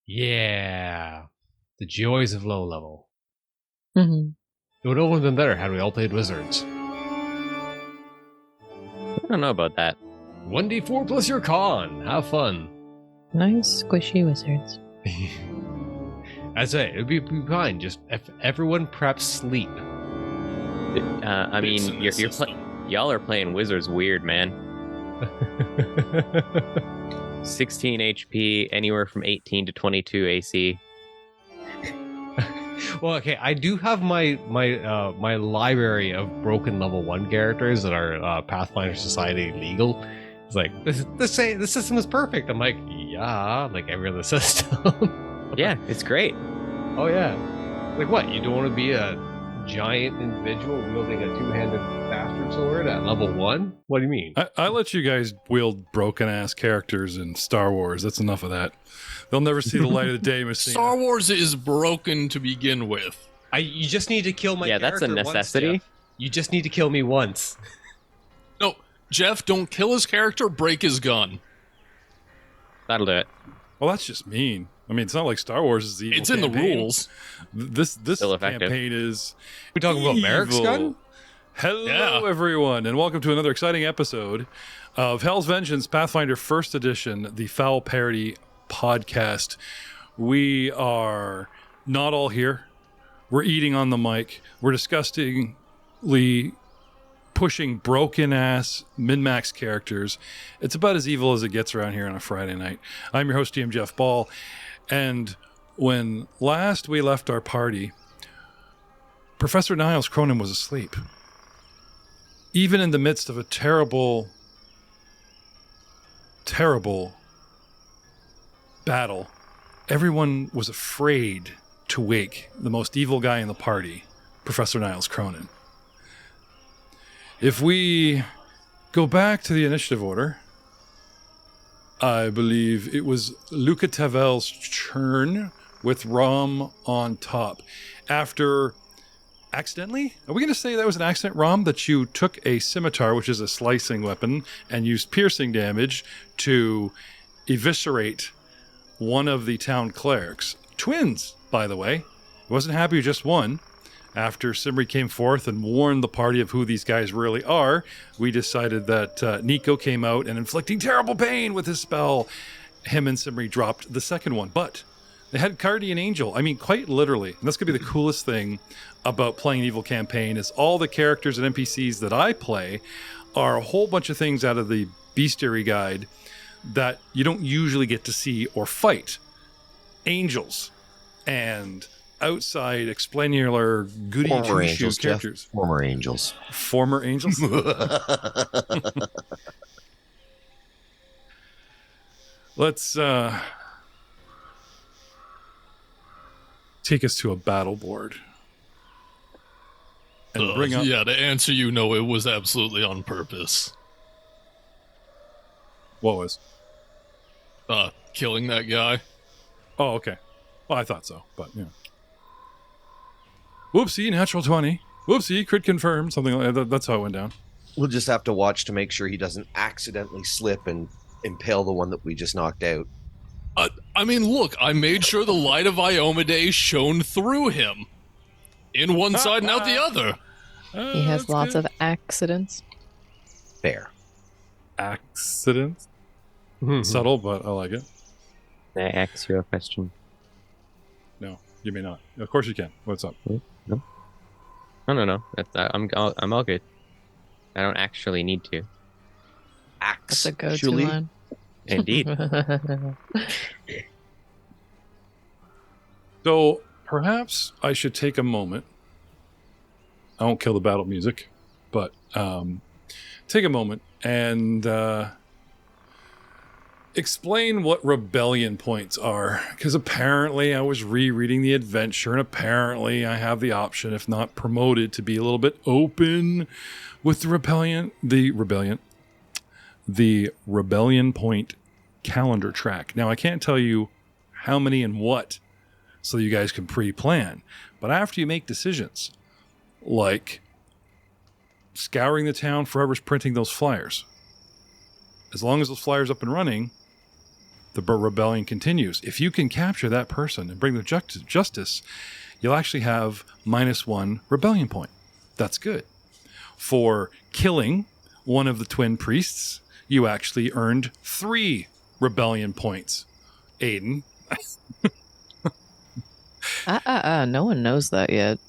Yeah. The joys of low level. Mm-hmm. It would have only been better had we all played wizards. I don't know about that. 1d4 plus your con. Have fun. Nice squishy wizards. I say, it would be fine. Just if everyone preps sleep. I mean, y'all are playing wizards weird, man. 16 HP, anywhere from 18 to 22 AC. Well, okay, I do have my library of broken level 1 characters that are Pathfinder Society legal. It's like, this system is perfect. I'm like, yeah, like every other system. Yeah, it's great. Oh, yeah. Like what? You don't want to be a giant individual wielding a two-handed bastard sword at level 1? What do you mean? I let you guys wield broken-ass characters in Star Wars. That's enough of that. They'll never see the light of the day, Messina. Star Wars is broken to begin with. You just need to kill my character that's a necessity. Once, Jeff. You just need to kill me once. No, Jeff, don't kill his character, break his gun. That'll do it. Well, that's just mean. I mean, it's not like Star Wars is the evil It's in campaign. the rules. This Still effective. campaign is We talking about Merrick's evil. gun? Hello, everyone, and welcome to another exciting episode of Hell's Vengeance Pathfinder 1st Edition, the Foul Parody podcast. We are not all here. We're eating on the mic. We're disgustingly pushing broken-ass min-max characters. It's about as evil as it gets around here on a Friday night. I'm your host, GM Jeff Ball, and when last we left our party, Professor Niles Cronin was asleep. Even in the midst of a terrible, terrible battle, everyone was afraid to wake the most evil guy in the party, Professor Niles Cronin. If we go back to the initiative order, I believe it was Luca Tavel's turn with Rom on top. After accidentally, are we going to say that was an accident, Rom, that you took a scimitar, which is a slicing weapon, and used piercing damage to eviscerate one of the town clerics? Twins, by the way. He wasn't happy with just one. After Simri came forth and warned the party of who these guys really are, we decided that Nico came out and inflicting terrible pain with his spell. Him and Simri dropped the second one. But they had Guardian Angel. I mean, quite literally. And that's going to be the coolest thing about playing an evil campaign is all the characters and NPCs that I play are a whole bunch of things out of the Bestiary Guide that you don't usually get to see or fight. Angels and outside explainer goody two-shoe characters. Jeff. Former angels. Former angels? Let's take us to a battle board. And bring up... Yeah, to answer you, no, it was absolutely on purpose. What was? Killing that guy. Oh, okay. Well, I thought so, but yeah. Whoopsie, natural 20. Whoopsie, crit confirmed. Something like that. That's how it went down. We'll just have to watch to make sure he doesn't accidentally slip and impale the one that we just knocked out. I mean, look, I made sure the light of Iomade shone through him. In one side and out the other. He has lots of accidents. Fair. Accidents? Subtle, but I like it. May I ask you a question? No, you may not. Of course you can. What's up? No. No. I'm all good. I don't actually need to. That's a go-to line. Indeed. So perhaps I should take a moment. I won't kill the battle music, but take a moment and explain what rebellion points are. Because apparently I was rereading the adventure, and apparently I have the option, if not promoted, to be a little bit open with the rebellion point calendar track. Now I can't tell you how many and what, so you guys can pre-plan. But after you make decisions, like scouring the town, Forever's printing those flyers. As long as those flyers up and running, the rebellion continues. If you can capture that person and bring them to justice, you'll actually have -1 rebellion point. That's good. For killing one of the twin priests, you actually earned 3 rebellion points. Aiden. No one knows that yet.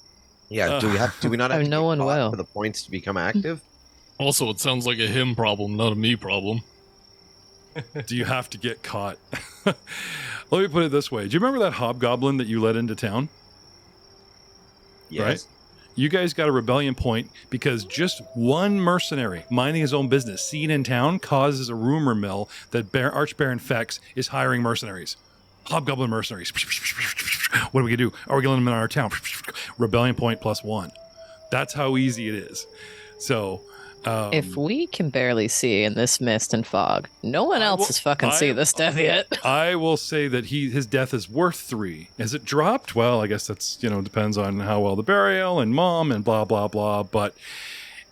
Yeah, do we not have to no get one caught will. for the points to become active? Also, it sounds like a him problem, not a me problem. Do you have to get caught? Let me put it this way. Do you remember that hobgoblin that you let into town? Yes. Right? You guys got a rebellion point because just one mercenary minding his own business seen in town causes a rumor mill that Archbaron Fex is hiring mercenaries. Hobgoblin mercenaries. What are we going to do? Are we going to let them in our town? Rebellion point +1. That's how easy it is. So... if we can barely see in this mist and fog, no one else has fucking seen this death yet. I will say that his death is worth 3. Has it dropped? Well, I guess that's, depends on how well the burial and mom and blah, blah, blah. But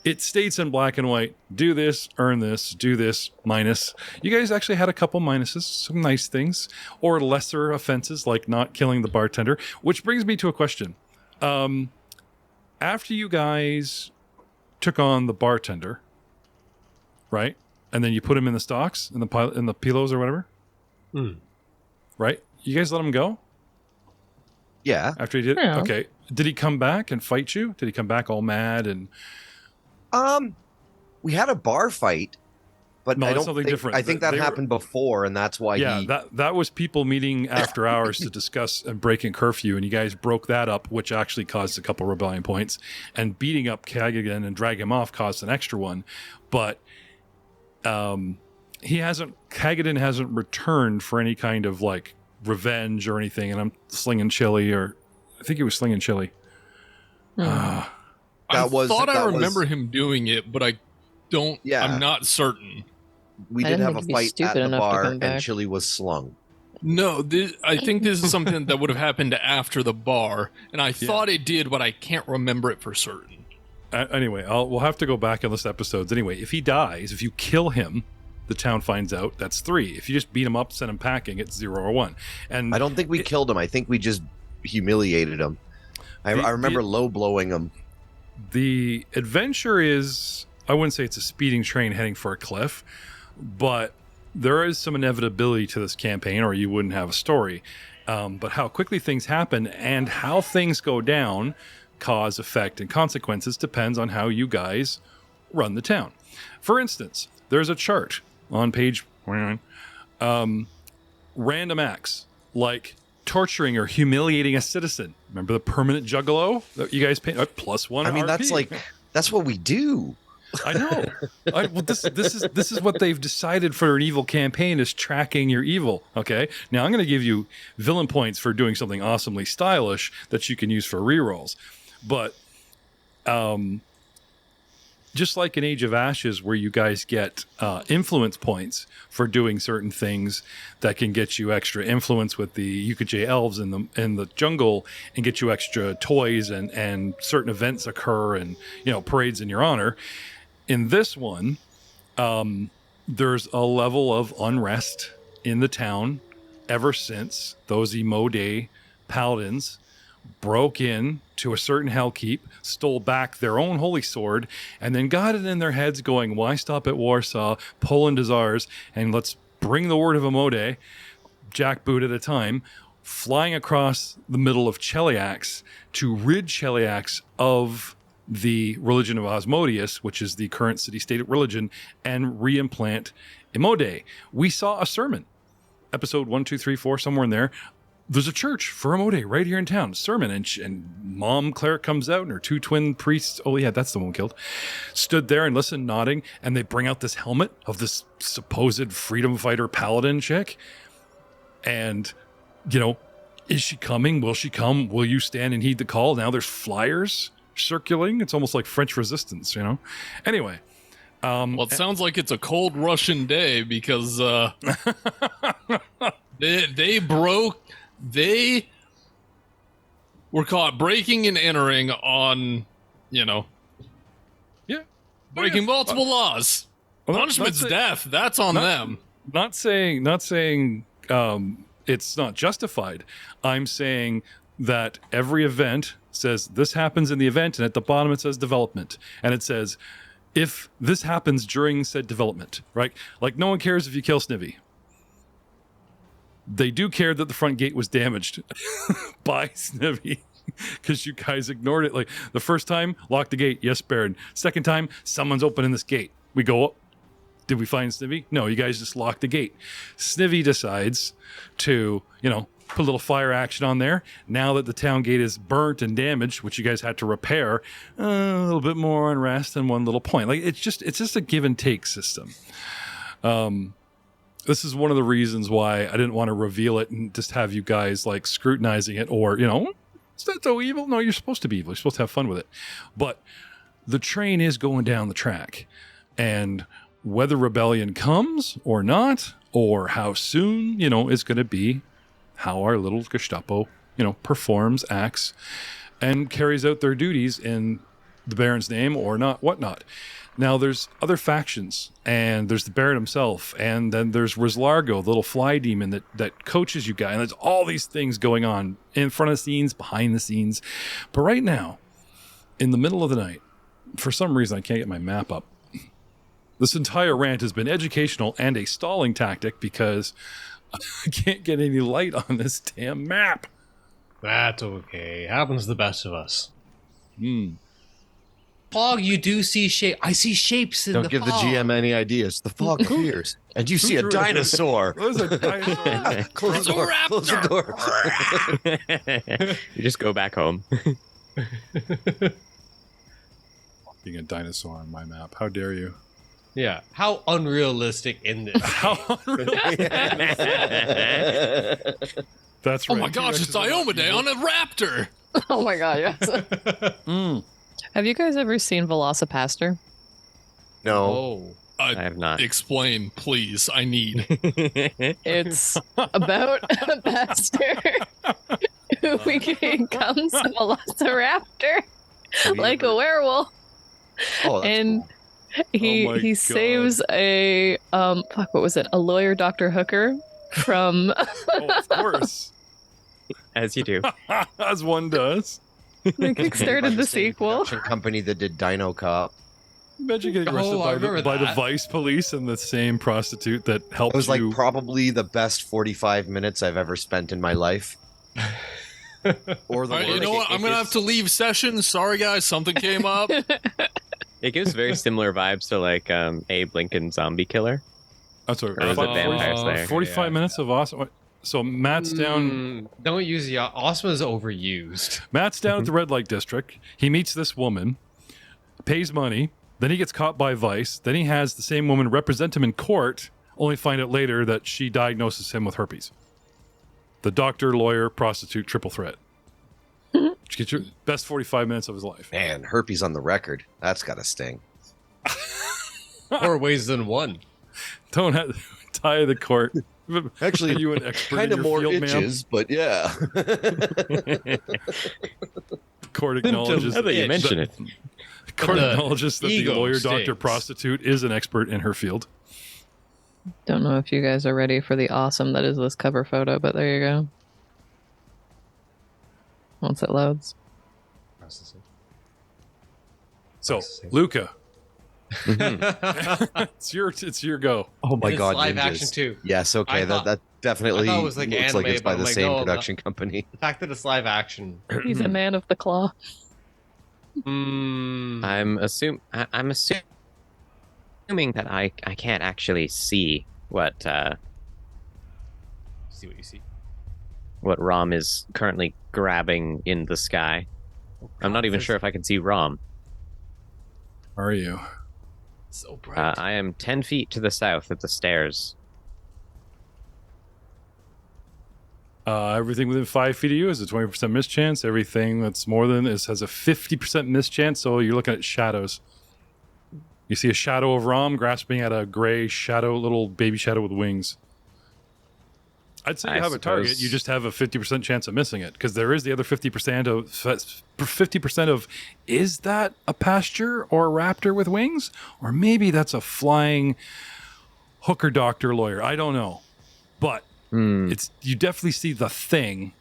it states in black and white, do this, earn this, do this, minus. You guys actually had a couple minuses, some nice things, or lesser offenses like not killing the bartender, which brings me to a question. After you guys took on the bartender, right? And then you put him in the stocks, in the pilos or whatever, right? You guys let him go? Yeah. After he did? Yeah. Okay. Did he come back and fight you? Did he come back all mad and... We had a bar fight, but No, I that's don't something think, different. I think that They were- happened before, and that's why Yeah, he... that was people meeting after hours to discuss and breaking curfew, and you guys broke that up, which actually caused a couple rebellion points. And beating up Kagan and dragging him off caused an extra one. But Kagan hasn't returned for any kind of like revenge or anything, and I'm slinging chili, or I think he was slinging chili. I remember him doing it, but I don't. Yeah. I'm not certain. We I did didn't have a think he'd be fight at stupid the enough to bar, come and back. Chili was slung. No, I think this is something that would have happened after the bar, and I thought it did, but I can't remember it for certain. Anyway, we'll have to go back and list episodes. Anyway, if he dies, if you kill him, the town finds out, that's 3. If you just beat him up, send him packing, it's 0 or 1. And I don't think we killed him. I think we just humiliated him. I remember low blowing him. The adventure is, I wouldn't say it's a speeding train heading for a cliff, but there is some inevitability to this campaign, or you wouldn't have a story. But how quickly things happen and how things go down, cause, effect, and consequences depends on how you guys run the town. For instance, there's a chart on page random acts like torturing or humiliating a citizen. Remember the permanent juggalo that you guys pay +1? I mean, RP. that's what we do. I know. This is what they've decided for an evil campaign, is tracking your evil. Okay. Now I'm going to give you villain points for doing something awesomely stylish that you can use for rerolls. But just like in Age of Ashes, where you guys get influence points for doing certain things that can get you extra influence with the UKJ elves in the jungle and get you extra toys, and certain events occur and parades in your honor. In this one, there's a level of unrest in the town ever since those Emode paladins broke in to a certain hellkeep, stole back their own holy sword, and then got it in their heads going, why stop at Warsaw, Poland is ours, and let's bring the word of Emode, jackboot at a time, flying across the middle of Cheliax to rid Cheliax of the religion of Osmodius, which is the current city-state religion, and reimplant Emode. We saw a sermon, episode 1, 2, 3, 4, somewhere in there. There's a church for Emode right here in town, sermon, and mom cleric comes out and her 2 twin priests, oh yeah, that's the one killed, stood there and listened, nodding, and they bring out this helmet of this supposed freedom fighter paladin chick. And, is she coming? Will she come? Will you stand and heed the call? Now there's flyers circulating. It's almost like French resistance, Anyway. Well, it sounds like it's a cold Russian day because they were caught breaking and entering on, breaking multiple laws. Well, Punishment's death. That's on them. Not saying it's not justified. I'm saying that every event says this happens in the event, and at the bottom it says development, and it says if this happens during said development, right? Like no one cares if you kill Snivy. They do care that the front gate was damaged by Snivy because you guys ignored it. Like the first time, lock the gate. Yes, Baron. Second time, someone's opening this gate. We go up. Did we find Snivy? No, you guys just locked the gate. Snivy decides to, put a little fire action on there. Now that the town gate is burnt and damaged, which you guys had to repair, a little bit more unrest than one little point. Like it's just a give and take system. This is one of the reasons why I didn't want to reveal it and just have you guys like scrutinizing it or, it's not so evil. No, you're supposed to be evil. You're supposed to have fun with it. But the train is going down the track. And whether rebellion comes or not, or how soon, is going to be how our little Gestapo, performs, acts, and carries out their duties in the Baron's name or not, whatnot. Now, there's other factions, and there's the Baron himself, and then there's Rizlargo, the little fly demon that coaches you guys, and there's all these things going on in front of the scenes, behind the scenes. But right now, in the middle of the night, for some reason I can't get my map up, this entire rant has been educational and a stalling tactic because I can't get any light on this damn map. That's okay. Happens to the best of us. Fog, you do see shape. I see shapes in Don't the give fog. the GM any ideas. The fog clears, and you see a dinosaur. There's a dinosaur. Close the door. Close the door. You just go back home. Being a dinosaur on my map. How dare you? Yeah. How unrealistic in this? That's right. Oh my gosh, it's Iomade on a raptor! Oh my god, yes. Have you guys ever seen Velocipaster? No. Oh. I have not. Explain, please. I need. It's about a pastor who becomes a velociraptor, like a werewolf. Oh, that's And cool. he Oh my God. saves a what was it? A lawyer, Dr. Hooker, from Oh, of course. As you do. As one does. they By kickstarted the same sequel. production company that did Dino Cop. Imagine getting Oh, I arrested remember by the that. vice police and the same prostitute that helped It was like you. probably the best 45 minutes I've ever spent in my life. Or the All right, you worst. know what? I'm gonna have to leave session. Sorry, guys. Something came up. It gives very similar vibes to like Abe Lincoln Zombie Killer. That's what, Or was it vampires there? 45 minutes of awesome. So Matt's down. Don't use the Osma's overused. Matt's down at the red light district. He meets this woman, pays money. Then he gets caught by Vice. Then he has the same woman represent him in court. Only find out later that she diagnoses him with herpes. The doctor, lawyer, prostitute, triple threat. Just get your best 45 minutes of his life. Man, herpes on the record. That's got to sting. More ways than one. Don't have tie the court. Actually, Are you an expert kind in of your more field, ma'am? itches, but yeah. Court acknowledges. Now that you mention it. Court The acknowledges that the ego lawyer, doctor, stings. prostitute is an expert in her field. Don't know if you guys are ready for the awesome that is this cover photo, but there you go. Once it loads. So, Luca, it's your go. Oh my It's god, live ninjas. action too. Yes, okay, I thought- that definitely I thought it was like looks like anime, it's by but the I'm like, same no, production company. The fact that it's live action. He's a man of the claw. I'm assuming that I can't actually see what See what you see. what Rom is currently grabbing in the sky. I'm not even sure if I can see Rom. Are you? So bright. I am 10 feet to the south at the stairs. Everything within 5 feet of you is a 20% mischance. Everything that's more than this has a 50% mischance. So you're looking at shadows. You see a shadow of Rom grasping at a gray shadow, little baby shadow with wings. I'd say you I have a target. suppose- You just have a 50% chance of missing it because there is the other 50% of is that a pasture or a raptor with wings, or maybe that's a flying hooker doctor lawyer. I don't know, but You definitely see the thing.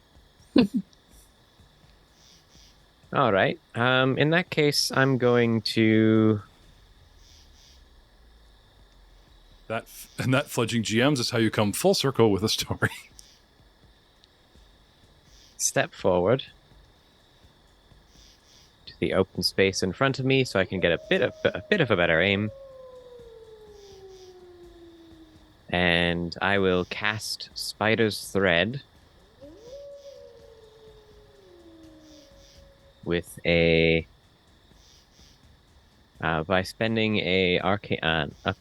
All right. In that case, I'm going to... That fledgling GMs is how you come full circle with a story. step forward to the open space in front of me so I can get a bit of a better aim. And I will cast Spider's Thread with a by spending a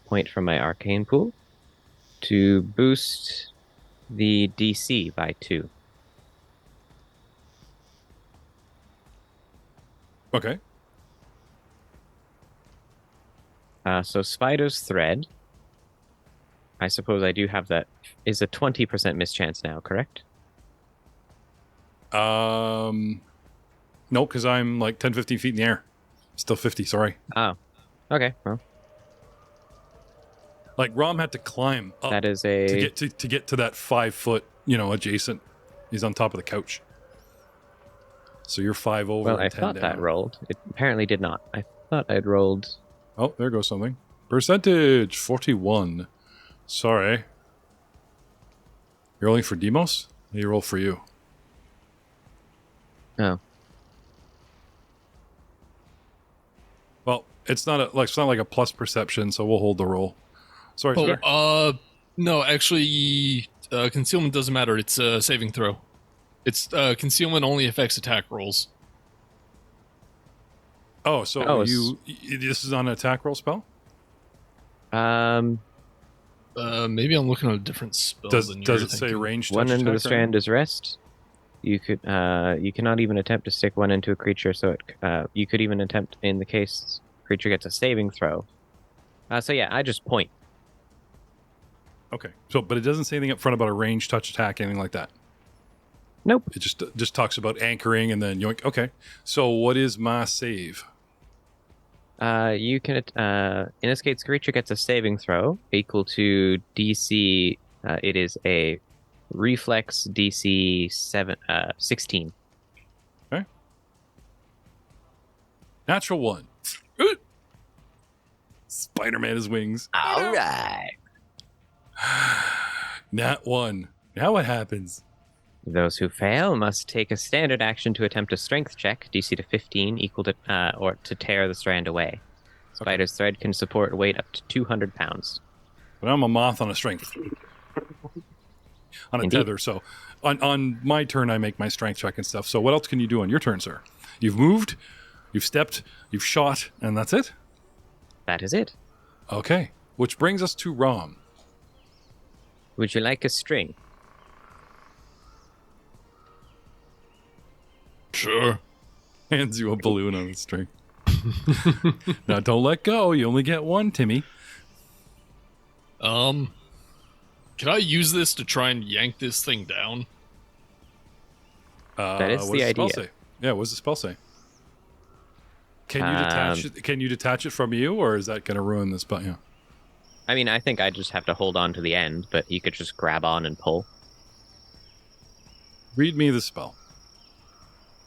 point from my arcane pool to boost the DC by 2. Okay. So Spider's Thread, I suppose I do have that, is a 20% mischance now, correct? No, because I'm like 10, 15 feet in the air. Still 50, sorry. Oh, okay. Well, like Rom had to climb up that is a... to get to that 5 foot, adjacent. He's on top of the couch. So you're 5 over. Well, I 10 thought down. that rolled. It apparently did not. I thought I'd rolled... Oh, there goes something. Percentage 41. Sorry. You're rolling for Demos? You roll for you. Oh. Well, it's not like a plus perception, so we'll hold the roll. Sorry, sir. No, actually, concealment doesn't matter. It's a saving throw. It's concealment only affects attack rolls. Oh, so this is on an attack roll spell? Um, Maybe I'm looking at a different spell. Does than it you're say thinking. ranged one touch end of the attack, strand is rest. You could, you cannot even attempt to stick one into a creature, so you could even attempt in the case creature gets a saving throw. So yeah, I just point. Okay. But it doesn't say anything up front about a ranged touch attack, anything like that. Nope. It just talks about anchoring and then yoink. Okay. So what is my save? You can, in this case, creature gets a saving throw equal to DC. It is a reflex DC 16. Okay. Natural 1. Spider-Man has wings. All right. Nat 1. Now what happens? Those who fail must take a standard action to attempt a strength check, DC to 15, equal to or to tear the strand away. Spider's Thread can support weight up to 200 pounds. But I'm a moth on a strength. On a Indeed. tether, so on my turn I make my strength check and stuff. So what else can you do on your turn, sir? You've moved, you've stepped, you've shot, and that's it? That is it. Okay. Which brings us to Rom. Would you like a string? Sure. Hands you a balloon on the string. Now don't let go. You only get one, Timmy. Can I use this to try and yank this thing down? That is what the does spell idea. say? Yeah, what does the spell say? Can you detach it? Can you detach it from you, or is that going to ruin the spell? Yeah. I mean, I think I just have to hold on to the end, but you could just grab on and pull. Read me the spell.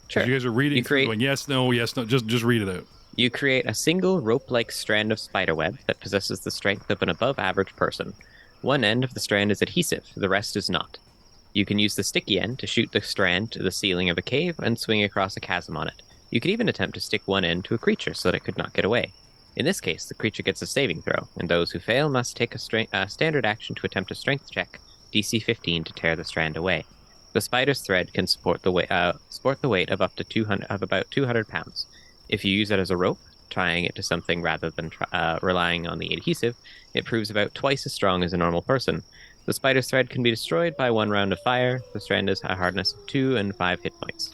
Sure. You guys are reading, going yes, no, yes, no. Just read it out. You create a single rope-like strand of spiderweb that possesses the strength of an above-average person. One end of the strand is adhesive, the rest is not. You can use the sticky end to shoot the strand to the ceiling of a cave and swing across a chasm on it. You could even attempt to stick one end to a creature so that it could not get away. In this case, the creature gets a saving throw, and those who fail must take a standard action to attempt a strength check, DC 15, to tear the strand away. The spider's thread can support the weight of up to about 200 pounds. If you use it as a rope, tying it to something rather than relying on the adhesive, it proves about twice as strong as a normal person. The spider's thread can be destroyed by 1 round of fire. The strand has a hardness of 2 and 5 hit points.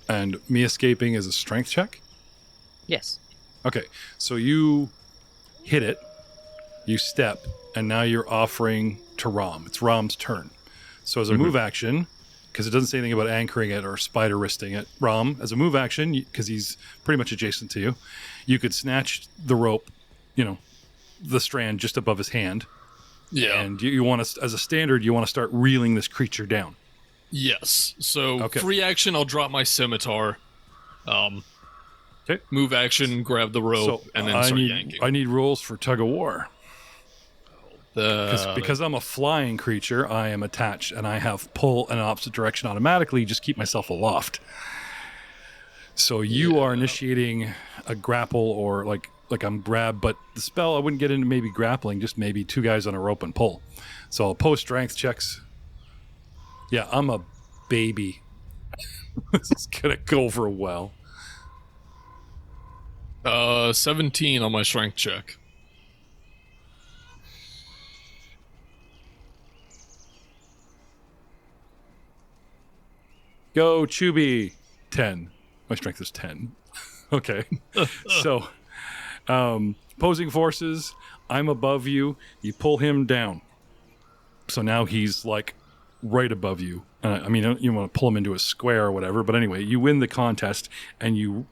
And me escaping is a strength check? Yes. Okay, so you hit it, you step, and now you're offering to Rom. It's Rom's turn. So as a move action, because it doesn't say anything about anchoring it or spider wristing it, Rom, as a move action, because he's pretty much adjacent to you, you could snatch the rope, the strand just above his hand, Yeah. And you want to, as a standard, you want to start reeling this creature down. Yes. So Okay. free action, I'll drop my scimitar. Okay. Move action, grab the rope, So and then I start need yanking. I need rules for tug of war. Because I'm a flying creature, I am attached, and I have pull in an opposite direction automatically. Just keep myself aloft. So you are initiating a grapple, or like I'm grabbed, but the spell I wouldn't get into maybe grappling, just maybe two guys on a rope and pull. So post strength checks. Yeah, I'm a baby. This is gonna go over well. 17 on my strength check. Go, Chubby. 10. My strength is 10. Okay. So, opposing forces, I'm above you. You pull him down. So now he's like right above you. I mean, you want to pull him into a square or whatever. But anyway, you win the contest and you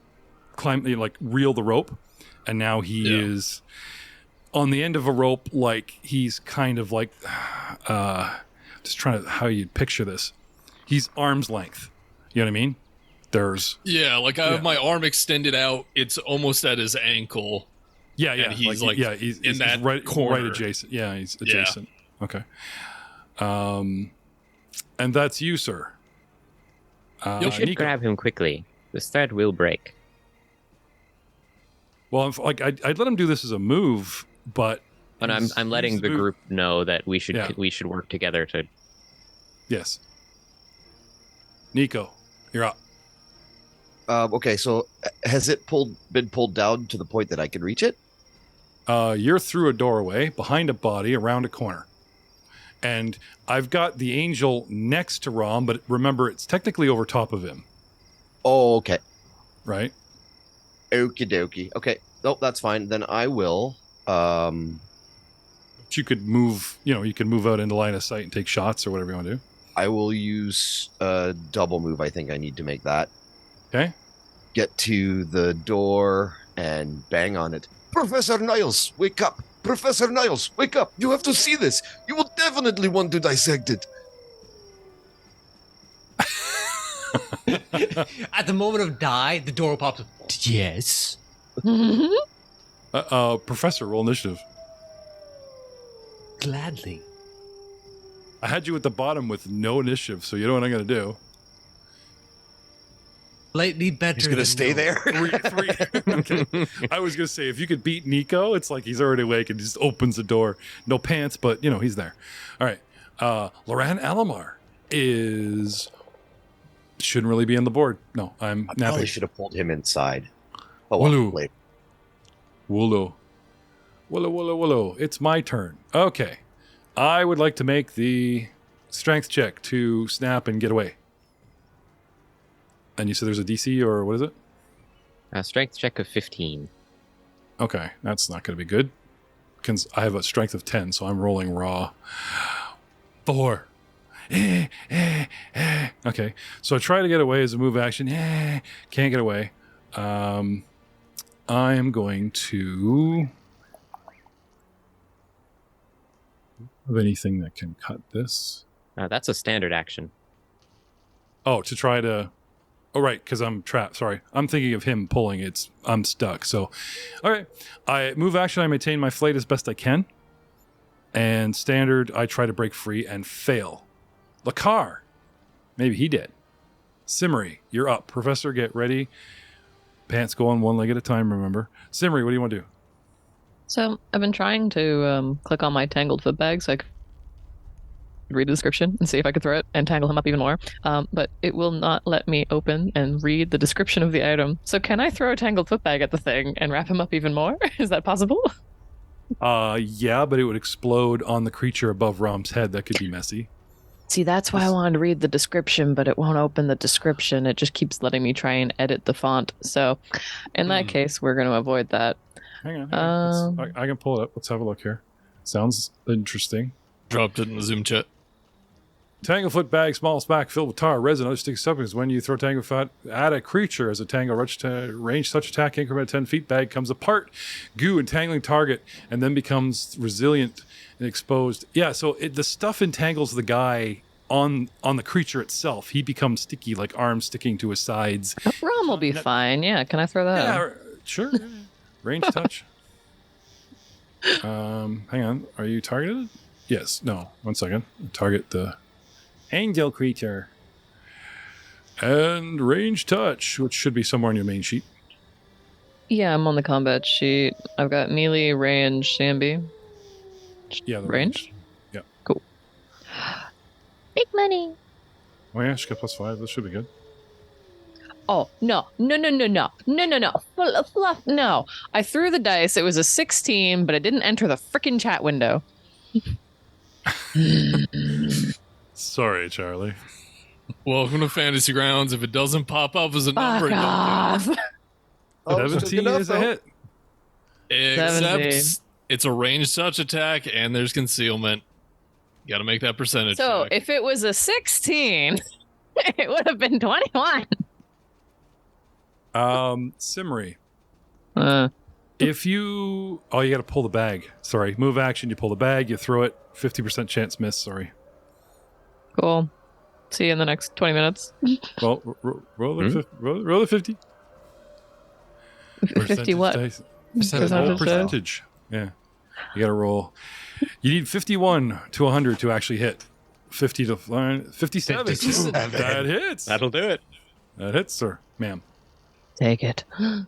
climb, you like reel the rope. And now he is on the end of a rope. Like he's kind of like, just trying to, how you'd picture this. He's arm's length. You know what I mean? There's like I have my arm extended out. It's almost at his ankle. Yeah. And he's he's in that right, corner. right adjacent. Yeah, he's adjacent. Yeah. Okay. And that's you, sir. You should Nico. grab him quickly. This thread will break. Well, I'd let him do this as a move, but But I'm letting the group know that we should work together to. Yes. Nico, you're up. Okay, so has it been pulled down to the point that I can reach it? You're through a doorway, behind a body, around a corner. And I've got the angel next to Rom, but remember, it's technically over top of him. Oh, okay. Right? Okie dokie. Okay. Nope, that's fine. Then I will. But you could move, you can move out into line of sight and take shots or whatever you want to do. I will use a double move. I think I need to make that. Okay. Get to the door and bang on it. Professor Niles, wake up! Professor Niles, wake up! You have to see this. You will definitely want to dissect it. At the moment of die, the door pops up. Yes. Professor, roll initiative. Gladly. I had you at the bottom with no initiative, so you know what I'm going to do. Slightly better. He's going to stay there. Three. Okay. I was going to say, if you could beat Nico, it's like he's already awake and just opens the door. No pants, but, he's there. All right. Loran Alamar shouldn't really be on the board. No, I'm I napping. probably should have pulled him inside. Oh, Wooloo. wait. Woolo. It's my turn. Okay. I would like to make the strength check to snap and get away. And you said there's a DC, or what is it? A strength check of 15. Okay, that's not going to be good. I have a strength of 10, so I'm rolling raw. 4. Okay, so I try to get away as a move action. Can't get away. I am going to... have anything that can cut this? That's a standard action. Oh, to try to... Oh, right, because I'm trapped. Sorry. I'm thinking of him pulling. I'm stuck. So, all right. I move action. I maintain my flight as best I can. And standard, I try to break free and fail. Lakar. Maybe he did. Simmery, you're up. Professor, get ready. Pants go on one leg at a time, remember. Simmery, what do you want to do? So I've been trying to click on my tangled foot bag so I could read the description and see if I could throw it and tangle him up even more. But it will not let me open and read the description of the item. So can I throw a tangled foot bag at the thing and wrap him up even more? Is that possible? Yeah, but it would explode on the creature above Rom's head. That could be messy. See, that's why I wanted to read the description, but it won't open the description. It just keeps letting me try and edit the font. So in that case, we're going to avoid that. Hang on. I can pull it up. Let's have a look here. Sounds interesting. Dropped it in the Zoom chat. Tanglefoot bag, small smack filled with tar, resin, other sticky substances. When you throw Tanglefoot at a creature as a tangle range such attack increment of 10 feet, bag comes apart, goo entangling target, and then becomes resilient and exposed. Yeah, so the stuff entangles the guy on the creature itself. He becomes sticky, like arms sticking to his sides. Rom will be fine. Yeah, can I throw that? Yeah, sure. Range touch. Hang on. Are you targeted? Yes. No. 1 second. Target the angel creature. And range touch, which should be somewhere on your main sheet. Yeah, I'm on the combat sheet. I've got melee, range, Sambi. Yeah, the Range? Yeah. Cool. Big money. Oh yeah, she got +5. This should be good. Oh, no. Fluff, no. I threw the dice. It was a 16, but it didn't enter the frickin' chat window. Sorry, Charlie. Welcome to Fantasy Grounds. If it doesn't pop up as a number, Fuck off. 17 is a hit. except 17. it's a ranged touch attack and there's concealment. Got to make that percentage. So check. if it was a 16, it would have been 21. Simri. Uh, If you... Oh, you got to pull the bag. Sorry. Move action, you pull the bag, you throw it. 50% chance miss, sorry. cool. See you in the next 20 minutes. Well, roll the 50. 50 what? Dice. Percentage. Percentage. Yeah. You got to roll. You need 51 to 100 to actually hit. 50 to 57. 57. That hits. That'll do it. That hits, sir. Ma'am. Take it. Sorry,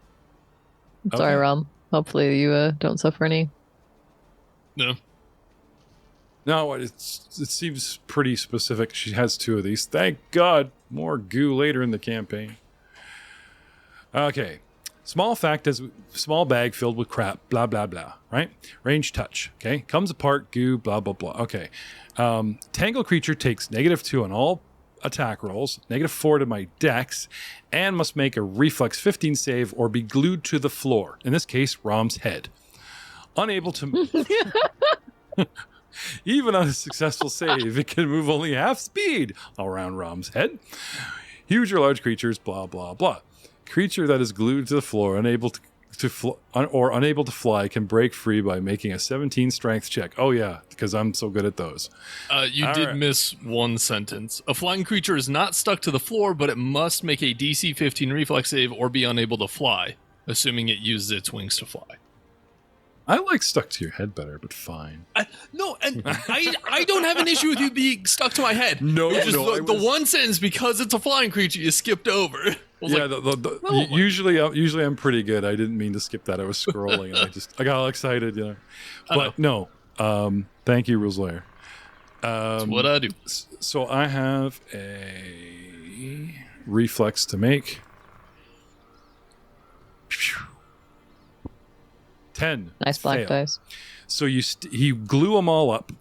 Okay. Rom. Hopefully you don't suffer any. No. No, it seems pretty specific. She has 2 of these. Thank God. More goo later in the campaign. Okay. Small fact is small bag filled with crap, blah, blah, blah, right? Range touch, okay? Comes apart, goo, blah, blah, blah. Okay. Tangle creature takes -2 on all attack rolls, -4 to my dex, and must make a reflex 15 save or be glued to the floor. In this case, Rom's head. Unable to... Even on a successful save, it can move only half speed around Rom's head. Huge or large creatures, blah, blah, blah. Creature that is glued to the floor, unable to fly, can break free by making a 17 strength check. Oh, yeah, because I'm so good at those. You All did right. miss one sentence. A flying creature is not stuck to the floor, but it must make a DC 15 reflex save or be unable to fly, assuming it uses its wings to fly. I like stuck to your head better, but fine. No, and I don't have an issue with you being stuck to my head. No, It's just no, I the was- one sentence, because it's a flying creature, you skipped over. I was Yeah, like, usually I'm pretty good. I didn't mean to skip that. I was scrolling and I got all excited, you know. But no, thank you, Rules Lawyer. that's what I do. So I have a reflex to make. 10. Nice black Fail. dice. So you glue them all up,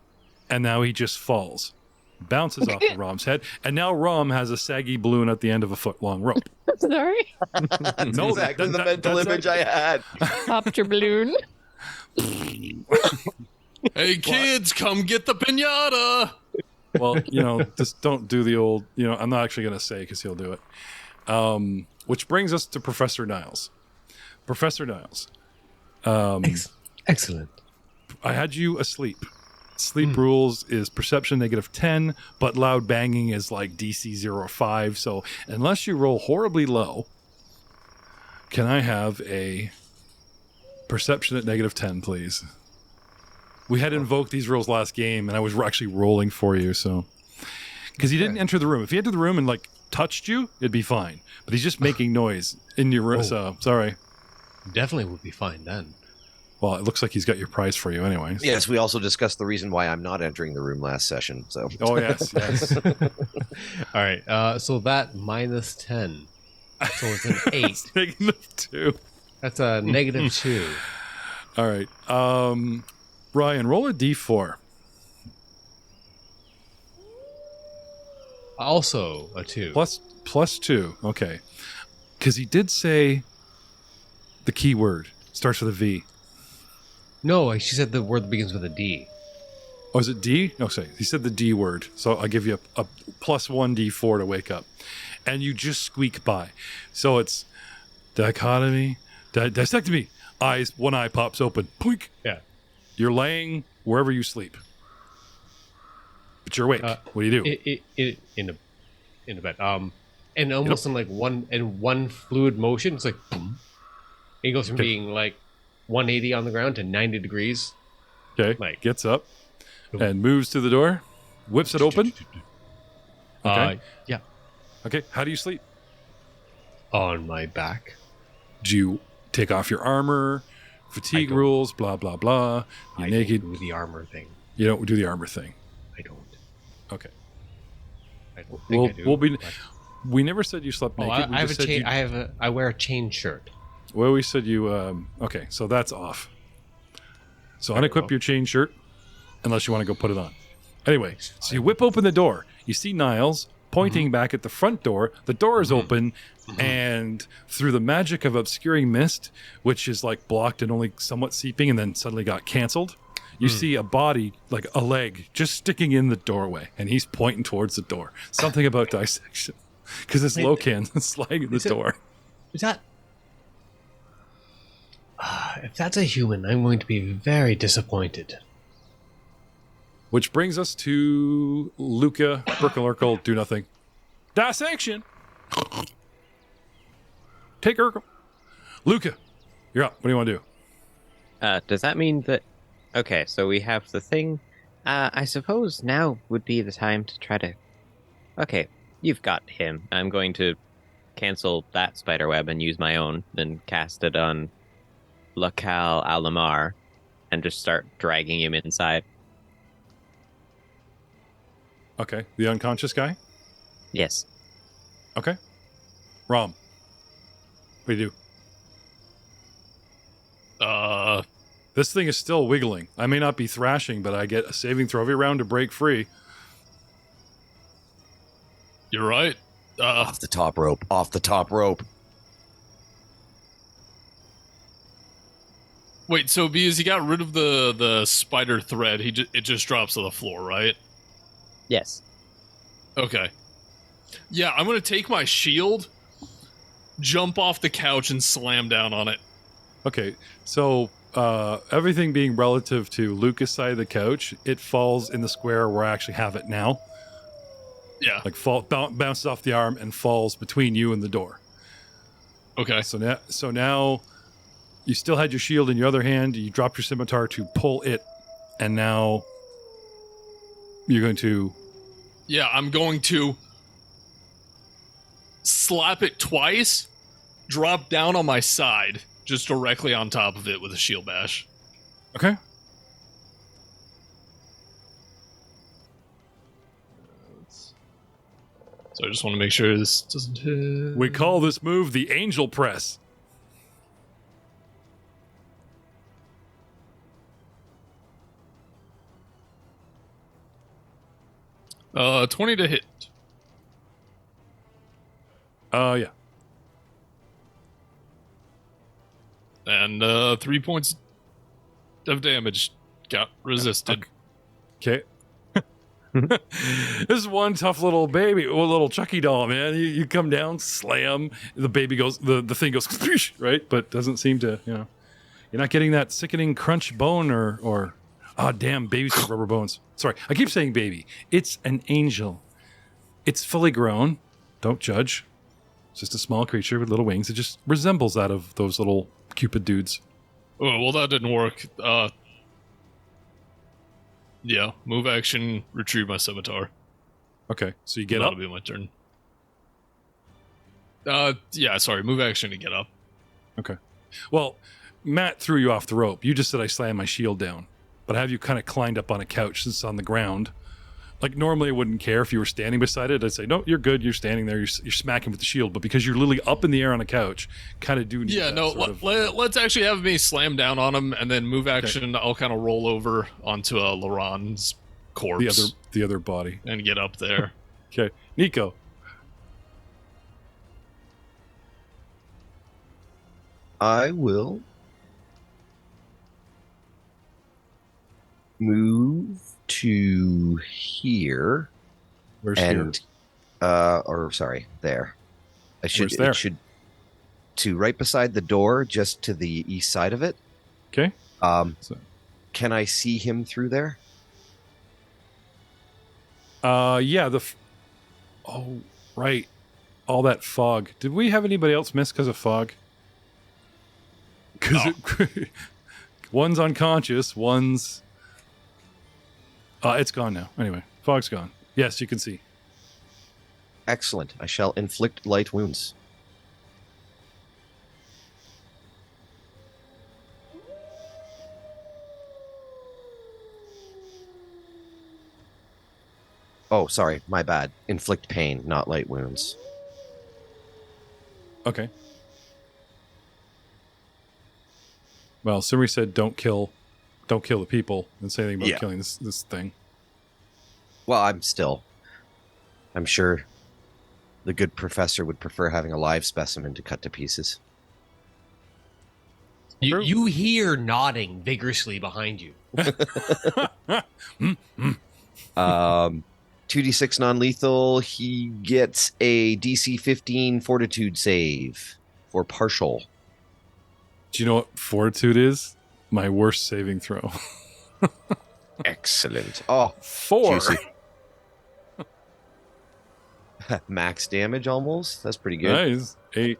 and now he just falls, bounces off of Rom's head, and now Rom has a saggy balloon at the end of a foot-long rope. Sorry. No, Exactly the mental image I had. Popped your balloon. Hey, kids, come get the pinata. Well, you know, just don't do the old, you know, I'm not actually going to say because he'll do it. Which brings us to Professor Niles. Professor Niles. Excellent. I had you asleep. Sleep rules is perception -10, but loud banging is like DC 0/5. So unless you roll horribly low, can I have a perception at -10, please? We had invoked these rules last game, and I was actually rolling for you, so because he didn't enter the room. If he entered the room and like touched you, it'd be fine. But he's just making noise in your room. Oh. So sorry. Definitely would be fine then. Well, it looks like he's got your prize for you, anyways. Yes, we also discussed the reason why I'm not entering the room last session. So. Oh yes, yes. All right. So that -10. So it's an 8. It's -2. That's a -2. All right. Ryan, roll a d4. Also a 2. Plus 2. Okay. Because he did say the key word starts with a V. No, she said the word that begins with a D. Oh, is it D? No, sorry. He said the D word. So I'll give you a plus 1d4 to wake up. And you just squeak by. So it's dichotomy, dissectomy. Eyes, one eye pops open. Poink. Yeah. You're laying wherever you sleep. But you're awake. What do you do? In a bed. And almost in like one fluid motion. It's like boom. It goes from being like 180 on the ground to 90 degrees. Okay. Like Gets up and moves to the door, whips it open. Okay. Yeah. Okay. How do you sleep? On my back. Do you take off your armor? Fatigue rules, blah, blah, blah. You're naked. Don't do the armor thing. You don't do the armor thing. I don't. Okay. I don't think I do. We never said you slept naked. I have a chain. I wear a chain shirt. Well, we said you. Okay, so that's off. So unequip your chain shirt, unless you want to go put it on. Anyway, so you whip open the door. You see Niles pointing back at the front door. The door is open, and through the magic of obscuring mist, which is like blocked and only somewhat seeping, and then suddenly got canceled. You see a body, like a leg, just sticking in the doorway, and he's pointing towards the door. Something about dissection, because it's Locan sliding the door. Is that? If that's a human, I'm going to be very disappointed. Which brings us to Luca, Urkel, do nothing. Dissection! Take Urkel. Luca, you're up. What do you want to do? Does that mean that... Okay, so we have the thing. I suppose now would be the time to try to... Okay, you've got him. I'm going to cancel that spiderweb and use my own, then cast it on Locall Lo and just start dragging him inside. Okay, the unconscious guy? Yes. Okay. Rom, what do you do? This thing is still wiggling. I may not be thrashing, but I get a saving throw every round to break free. You're right. Off the top rope. Off the top rope. Wait, so because he got rid of the spider thread, it just drops to the floor, right? Yes. Okay. Yeah, I'm gonna take my shield, jump off the couch, and slam down on it. Okay, so everything being relative to Lucas' side of the couch, it falls in the square where I actually have it now. Yeah. Like bounces off the arm and falls between you and the door. Okay. So now you still had your shield in your other hand. You dropped your scimitar to pull it, and now you're going to... Yeah, I'm going to slap it twice, drop down on my side, just directly on top of it with a shield bash. Okay. So I just want to make sure this doesn't hit. We call this move the Angel Press. Uh, 20 to hit. Yeah. And 3 points of damage got resisted. Okay. This is one tough little baby, a little Chucky doll, man. You come down, slam, the baby goes, the thing goes, right? But doesn't seem to, you're not getting that sickening crunch bone or damn, babies have rubber bones. Sorry, I keep saying baby. It's an angel. It's fully grown. Don't judge. It's just a small creature with little wings. It just resembles that of those little Cupid dudes. Oh, well, that didn't work. Yeah, move action, retrieve my scimitar. Okay, so you get That'll up. be my turn. Yeah, sorry, move action to get up. Okay. Well, Matt threw you off the rope. You just said I slammed my shield down. But have you kind of climbed up on a couch since it's on the ground? Like, normally I wouldn't care if you were standing beside it. I'd say, no, you're good. You're standing there. You're smacking with the shield. But because you're literally up in the air on a couch, kind of do need Yeah, that no, sort of- let's actually have me slam down on him, and then move action, I'll kind of roll over onto Laron's corpse. the other body. And get up there. Okay. Nico. I will move to here. Where's And, here? there. Where's there? It should to right beside the door, just to the east side of it. Okay. So- Can I see him through there? Yeah. Oh, right. All that fog. Did we have anybody else miss because of fog? Because one's unconscious, one's. It's gone now. Anyway, fog's gone. Yes, you can see. Excellent. I shall inflict light wounds. Oh, sorry. My bad. Inflict pain, not light wounds. Okay. Well, Simri said, "Don't kill the people," and say anything about Yeah. killing this thing. Well, I'm sure the good professor would prefer having a live specimen to cut to pieces. You hear nodding vigorously behind you. 2d6 non-lethal. He gets a DC 15 fortitude save for partial. Do you know what fortitude is? My worst saving throw. Excellent. Oh, 4. juicy. Max damage almost. That's pretty good. Nice. 8.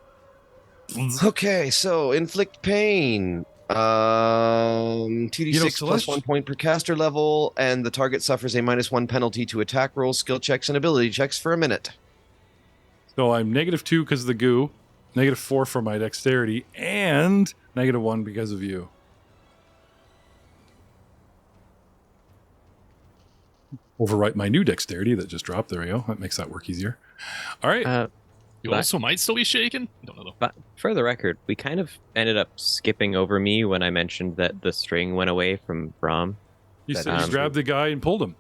Okay, so inflict pain. 2d6 plus Celeste? 1 point per caster level, and the target suffers a -1 penalty to attack rolls, skill checks, and ability checks for a minute. So I'm -2 because of the goo, -4 for my dexterity, and -1 because of you. Overwrite my new dexterity that just dropped. There we go. That makes that work easier. All right. You But- also might still be shaken. Don't know though. But for the record, we kind of ended up skipping over me when I mentioned that the string went away from Rom. you that- said you grabbed the guy and pulled him.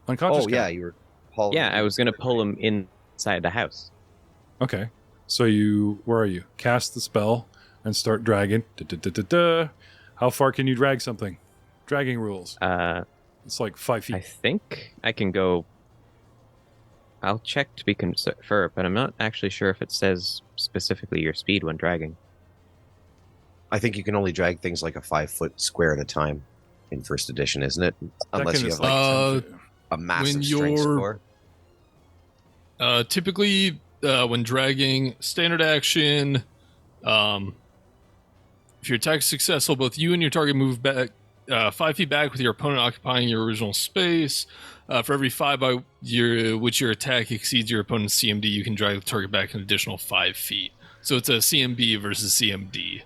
Unconscious Oh, yeah, guy. you were hauling. Yeah, I was going to pull him inside the house. Okay. So where are you? Cast the spell and start dragging. Da-da-da-da-da. How far can you drag something? Dragging rules. It's like 5 feet. I think I can go. I'll check to be confirmed, but I'm not actually sure if it says specifically your speed when dragging. I think you can only drag things like a 5-foot square at a time in first edition, isn't it? Unless Second you is have like 10 feet. a massive when strength you're- score. Typically, when dragging, standard action. If your attack is successful, both you and your target move back 5 feet back with your opponent occupying your original space. For every 5 by which your attack exceeds your opponent's CMD, you can drag the target back an additional 5 feet. So it's a CMB versus CMD.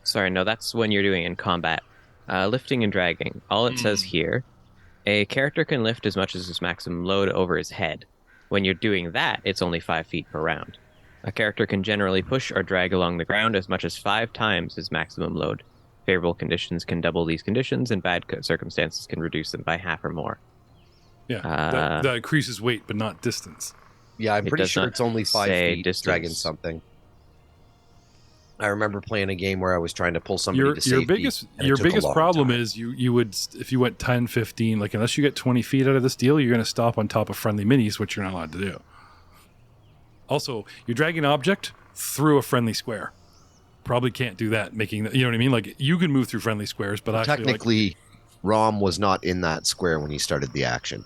Sorry, no, that's when you're doing in combat. Lifting and dragging. All it says here, a character can lift as much as his maximum load over his head. When you're doing that, it's only 5 feet per round. A character can generally push or drag along the ground as much as 5 times his maximum load. Favorable conditions can double these conditions, and bad circumstances can reduce them by half or more. Yeah, that increases weight, but not distance. Yeah, I'm It pretty does sure not it's only 5 say feet distance. dragging something. I remember playing a game where I was trying to pull somebody Your to safety. biggest and it your took a biggest long problem time. is you would, if you went 10, 15, like unless you get 20 feet out of this deal, you're going to stop on top of friendly minis, which you're not allowed to do. Also, you're dragging an object through a friendly square. Probably can't do that, making you know what I mean? Like you can move through friendly squares, but actually, Technically, Rom was not in that square when he started the action.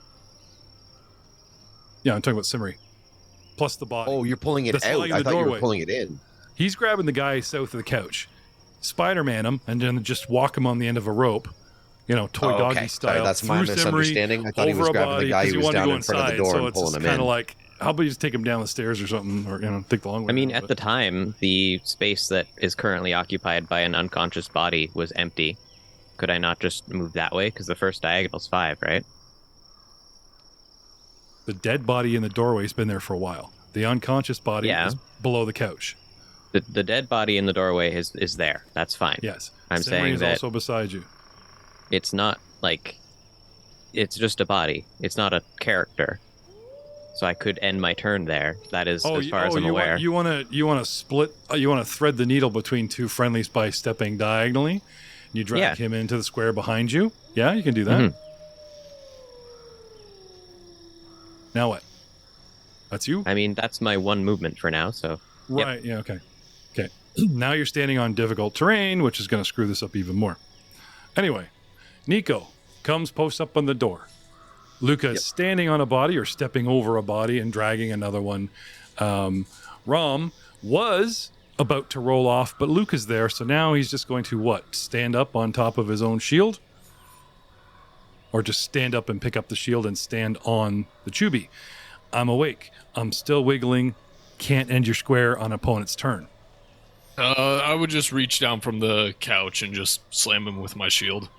yeah, I'm talking about Simri. Plus the body. Oh, you're pulling it That's out. lying in I the thought you doorway. were pulling it in. He's grabbing the guy south of the couch, Spider-Man him, and then just walk him on the end of a rope, toy Oh, doggy okay. style. Sorry, that's my through Simri, misunderstanding. I thought he over was a grabbing body, the guy 'cause who he was wanted to down go in front of the inside, door so and it's pulling him kind in. of like, how about you just take him down the stairs or something, or take the long way. I mean, down, at but- the time, the space that is currently occupied by an unconscious body was empty. Could I not just move that way? Because the first diagonal's 5, right? the dead body in the doorway's been there for a while. The unconscious body Yeah. is below the couch. The dead body in the doorway is there. That's fine. Yes, I'm Simri saying is that also beside you. it's not like it's just a body. It's not a character. So I could end my turn there. That is as far as I'm aware. You want to split? You want to thread the needle between two friendlies by stepping diagonally. And you drag Yeah. him into the square behind you. Yeah, you can do that. Mhm. Now what? That's you? I mean, that's my one movement for now, so. Right, yeah, okay. Okay. Now you're standing on difficult terrain, which is going to screw this up even more. Anyway, Nico comes, posts up on the door. Luca is standing on a body or stepping over a body and dragging another one. Rom was about to roll off, but Luca's there, so now he's just going to what? Stand up on top of his own shield? Or just stand up and pick up the shield and stand on the Chubi? I'm awake. I'm still wiggling. Can't end your square on opponent's turn. I would just reach down from the couch and just slam him with my shield.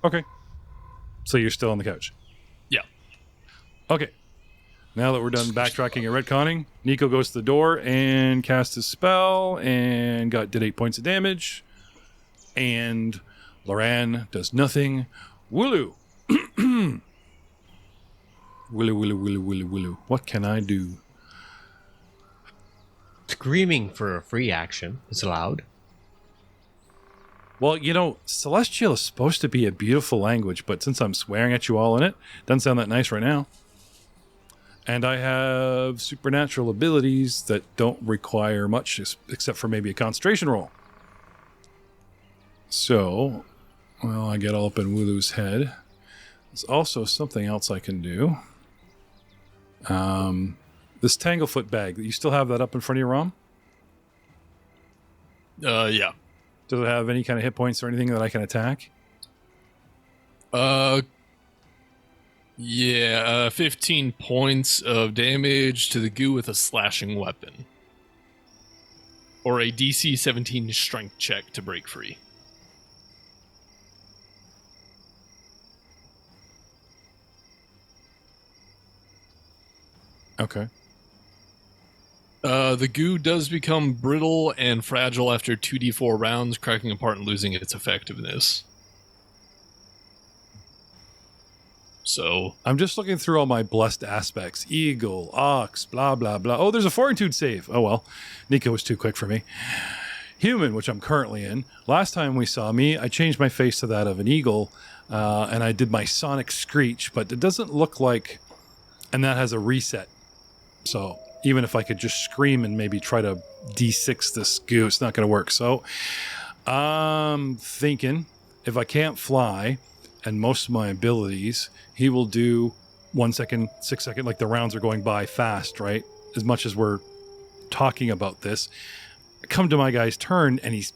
Okay. So you're still on the couch? Yeah. Okay. Now that we're done backtracking and retconning, Nico goes to the door and casts his spell and did 8 points of damage. And Loran does nothing. Wooloo. Wooloo, wooloo, wooloo, wooloo, wooloo. What can I do? Screaming for a free action is allowed. Well, you know, Celestial is supposed to be a beautiful language, but since I'm swearing at you all in it, doesn't sound that nice right now. And I have supernatural abilities that don't require much, except for maybe a concentration roll. So, well, I get all up in Wooloo's head. There's also something else I can do. This Tanglefoot bag, you still have that up in front of your Rom? Yeah. Does it have any kind of hit points or anything that I can attack? Yeah, 15 points of damage to the goo with a slashing weapon. Or a DC 17 strength check to break free. Okay. The goo does become brittle and fragile after 2d4 rounds, cracking apart and losing its effectiveness. So I'm just looking through all my blessed aspects. Eagle, ox, blah, blah, blah. Oh, there's a fortitude save. Oh, well. Nico was too quick for me. Human, which I'm currently in. Last time we saw me, I changed my face to that of an eagle, and I did my sonic screech, but it doesn't look like... And that has a reset. So even if I could just scream and maybe try to D6 this goo, it's not going to work. So I'm thinking if I can't fly and most of my abilities, he will do 1 second, 6 second, like the rounds are going by fast, right? As much as we're talking about this, come to my guy's turn and he's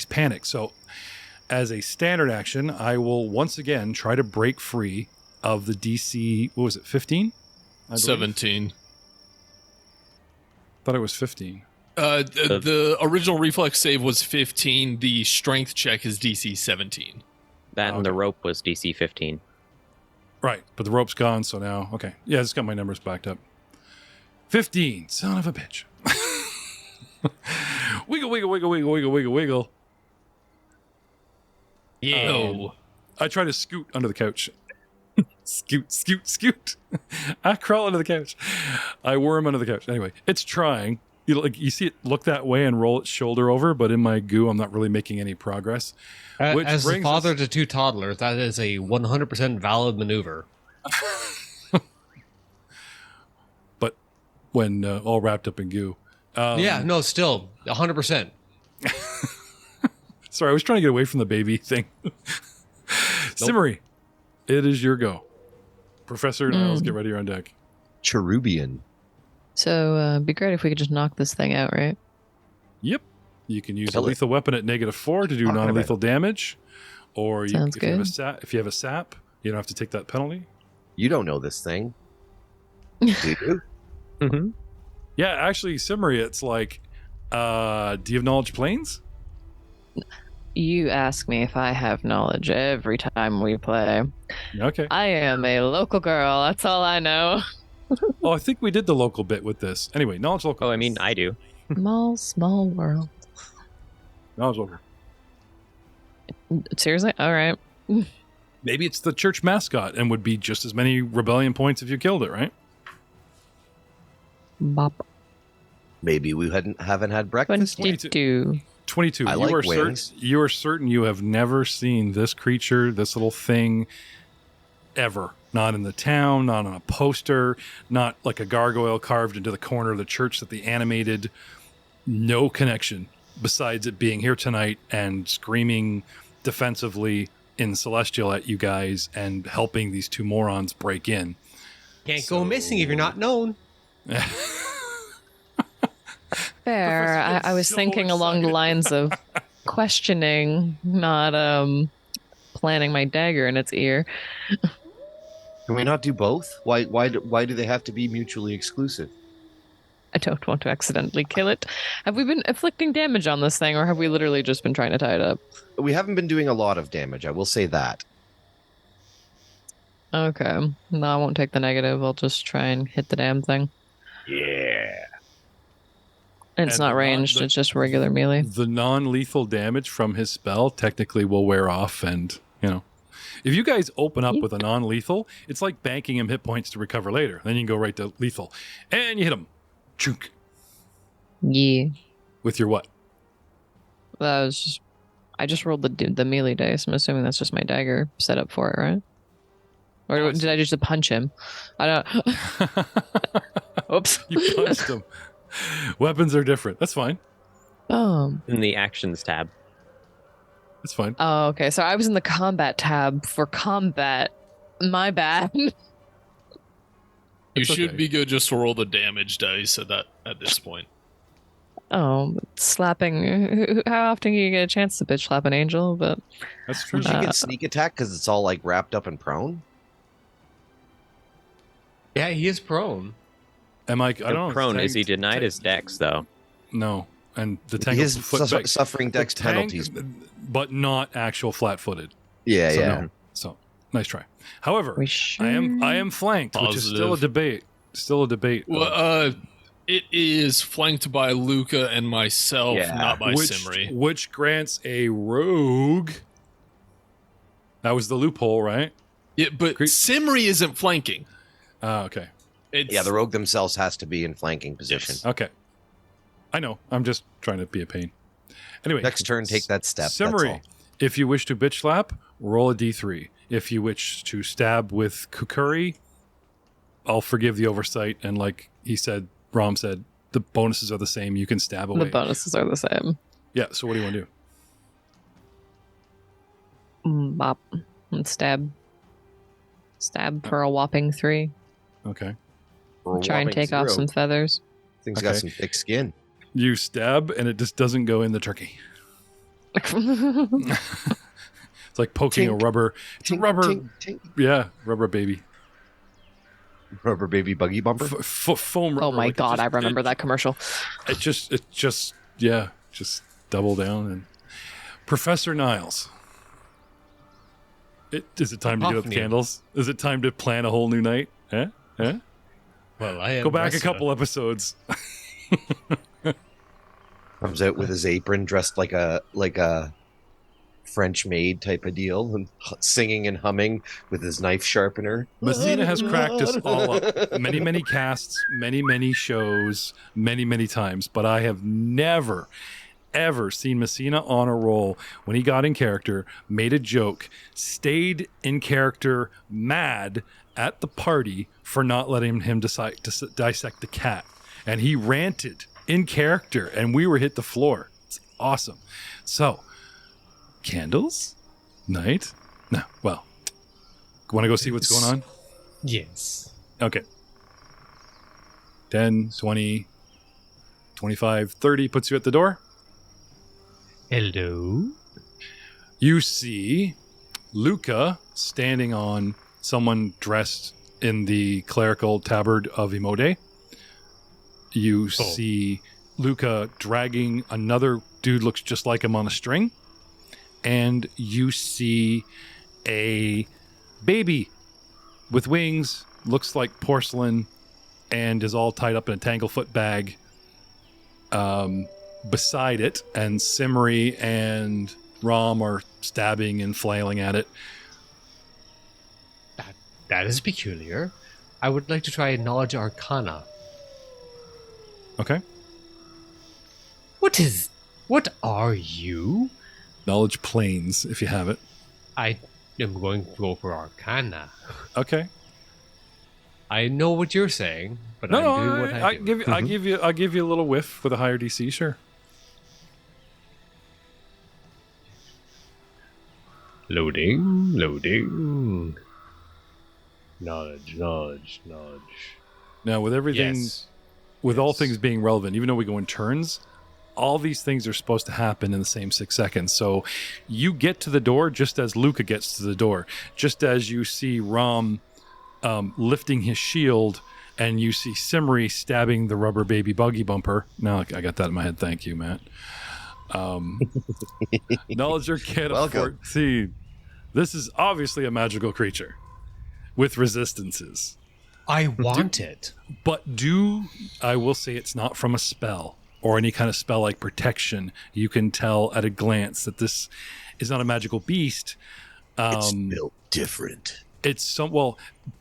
panicked. So as a standard action, I will once again try to break free of the DC, what was it, 15? 17. Thought it was 15. The original reflex save was 15. The strength check is DC 17. That and the rope was DC 15. Right, but the rope's gone, so now, okay. Yeah, it's got my numbers backed up. 15, son of a bitch. Wiggle, wiggle, wiggle, wiggle, wiggle, wiggle, wiggle. Yeah. I try to scoot under the couch. Scoot, scoot, scoot. I crawl under the couch. I worm under the couch. Anyway, it's trying. You see it look that way and roll its shoulder over, but in my goo, I'm not really making any progress. As the father to two toddlers, that is a 100% valid maneuver. But when all wrapped up in goo. Still 100%. Sorry, I was trying to get away from the baby thing. Simmery, it is your go. Professor Niles, get ready on deck. Cherubian. So it'd be great if we could just knock this thing out, right? Yep. You can use Kill a lethal weapon at -4 to do non-lethal damage. Or if you have a sap, you don't have to take that penalty. You don't know this thing. Do you? Mm-hmm. Yeah, actually, Simmery, it's like, do you have knowledge planes? You ask me if I have knowledge every time we play. Okay. I am a local girl. That's all I know. Oh, I think we did the local bit with this. Anyway, knowledge local. Oh, I mean, I do. Small world. Knowledge local. Seriously? All right. Maybe it's the church mascot and would be just as many rebellion points if you killed it, right? Bop. Maybe we haven't had breakfast. 22. 22. I You like are wings. you are certain you have never seen this creature, this little thing, ever. Not in the town, not on a poster, not like a gargoyle carved into the corner of the church that they animated. No connection besides it being here tonight and screaming defensively in Celestial at you guys and helping these two morons break in. Can't go missing if you're not known. Fair. I was so thinking along the excited. lines of questioning, not planting my dagger in its ear. Can we not do both? Why do they have to be mutually exclusive? I don't want to accidentally kill it. Have we been inflicting damage on this thing, or have we literally just been trying to tie it up? We haven't been doing a lot of damage, I will say that. Okay. No, I won't take the negative. I'll just try and hit the damn thing. Yeah. It's And not the ranged, it's just regular melee. The non-lethal damage from his spell technically will wear off, and if you guys open up with a non-lethal, it's like banking him hit points to recover later. Then you can go right to lethal, and you hit him, chunk, Yeah. with your what? That was just, I just rolled the melee dice. I'm assuming that's just my dagger set up for it, right? Or did I just punch him? I don't. Oops. You punched him. Weapons are different. That's fine. Oh. In the actions tab. That's fine. Oh, okay. So I was in the combat tab for combat. My bad. You It's should okay. be good just to roll the damage dice at this point. Oh, slapping. How often do you get a chance to bitch slap an angel? But That's true. Would you get sneak attack because it's all like wrapped up and prone? Yeah, he is prone. Am I don't know. Prone, is he Tank- denied his dex, though? No. And the He tank is suffering the dex tank- penalties. but not actual flat-footed. Yeah, So, yeah. no. So nice try. However, we should. I am flanked, which is still a Positive. debate. Still a debate. Well, it is flanked by Luca and myself, Yeah. not by which Simri. which grants a rogue. That was the loophole, right? Yeah, but Great. Simri isn't flanking. Okay. It's, Yeah, the rogue themselves has to be in flanking position. Yes. Okay. I know. I'm just trying to be a pain. Anyway, Next turn, take that step. That's Summary. all. If you wish to bitch slap, roll a d3. If you wish to stab with kukuri, I'll forgive the oversight. And like Rom said, the bonuses are the same. You can stab away. The bonuses are the same. Yeah. So what do you want to do? Bop. And stab. Stab for a whopping 3. Okay. For a Try and whopping take off 0. some feathers. Thing's got Okay. some thick skin. You stab, and it just doesn't go in the turkey. It's like poking a Tink. rubber. It's a rubber. Tink, tink. Yeah, rubber baby. Rubber baby buggy bumper. Foam rubber. Oh my like, it god, just- I remember that commercial. It just double down. And Professor Niles, is it time to get up Epiphany. candles? Is it time to plan a whole new night? Eh? Well, I am Go back a Ressa. couple episodes. Comes out with his apron, dressed like a French maid type of deal, and singing and humming with his knife sharpener. Messina has cracked us all up. Many casts, many shows, many times, but I have never, ever seen Messina on a roll when he got in character, made a joke, stayed in character, mad at the party for not letting him decide to dissect the cat. And he ranted in character, and we were hit the floor. It's awesome. So, candles? Night? No. Well, want to go see what's going on? Yes. Okay. 10, 20, 25, 30 puts you at the door. Hello. You see Luca standing on someone dressed in the clerical tabard of Imode. You see Luca dragging another dude looks just like him on a string. And you see a baby with wings, looks like porcelain, and is all tied up in a tanglefoot bag beside it. And Simri and Rom are stabbing and flailing at it. That is peculiar. I would like to try Knowledge Arcana. Okay. What are you? Knowledge planes, if you have it. I am going to go for Arcana. Okay. I know what you're saying, but I'm doing what I do. I'll give you a little whiff with a higher DC, sure. Loading. Knowledge. Now, with everything, Yes. with all Yes. things being relevant, even though we go in turns, all these things are supposed to happen in the same 6 seconds. So you get to the door just as Luca gets to the door, just as you see Rom lifting his shield, and you see Simri stabbing the rubber baby buggy bumper. Now I got that in my head. Thank you, Matt. Knowledge Arcana Welcome. 14. This is obviously a magical creature with resistances. I want it. But I will say it's not from a spell or any kind of spell like protection. You can tell at a glance that this is not a magical beast. It's built different. It's